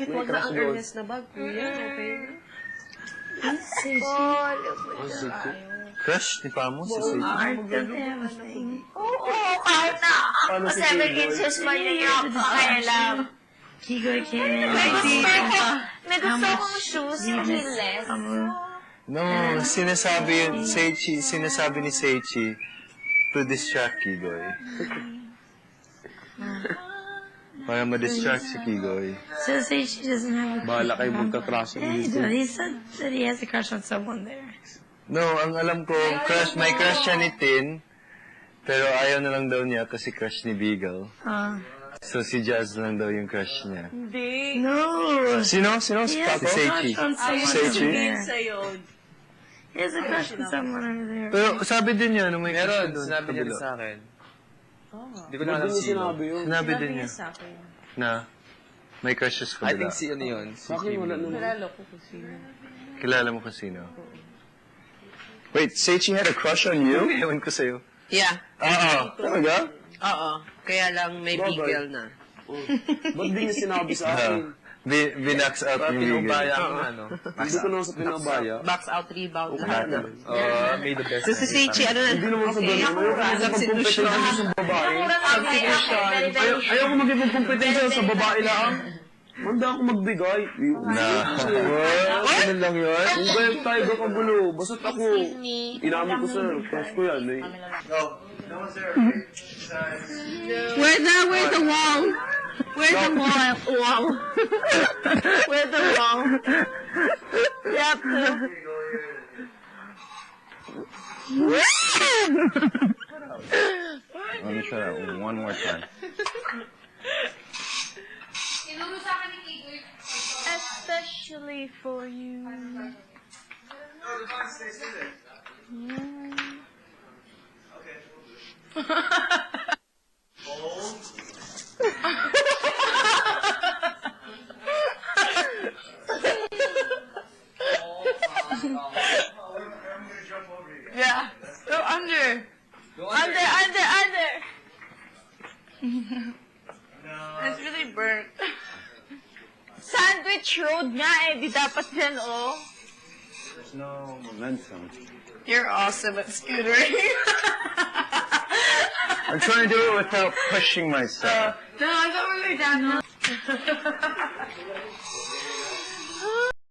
Huwag na ang earnest na bag, kuya. Okay na. Crush ni Pamo si Seichi. Oo, kahit na ako 7 inches man yun yung pakialam. Kigoy came in. May gusto kong shoes, heelless. No, sinasabi ni Seichi to distract Kigoy. Para ma-distract si Kigoy. So say she doesn't have a Bahala kayo magka-crush Yeah, he does. He said that he has a crush on someone there. No, ang alam ko, may crush siya ni Tin, pero ayaw na lang daw niya kasi crush ni Beagle. So si Jazz lang daw yung crush niya. Hindi. No! Sino? He has Si a Seichi. crush on someone Seichi? over there. Sa'yo. He has a crush on someone over there. Pero sabi din niya, nung may crush Meron, doon. sinabi niya rin sa akin. Hindi ko na alam sino. Sinabi Sabi din niya niya sa akin. na may crushes ko I think si ano yun. Si Kimi. Kilala ko kung sino. Kilala mo kung sino? Wait, Seichi had a crush on you? Ewan ko sa'yo. Yeah. Talaga? Oo. Kaya lang may Beagle na. Ba't di niya sinabi sa akin? Binax out Parang yung pinubaya Beagle. ko na, no? Hindi ko naman sa pinubaya. Box out, rebound, lahat na. Made the best. So si Seichi, ano na? Hindi naman sa ganun. Substitution. Sa babae. Ayaw ko magkipag-kompetensya sa babae lang. Manda ako magbigay. Ano lang yun? Kung kaya tayo kagulo, basta't ako. Inamin ko sir, crush ko yan eh. Where's the wall? Where's the wall? Where's the wall? Yep. Let me try that one more time. Especially for you. Yeah. Go under. Under. It's really burnt. Sandwich Road nga eh, di dapat yan, oh. There's no momentum. You're awesome at scootering. I'm trying to do it without pushing myself. No, I thought we were down.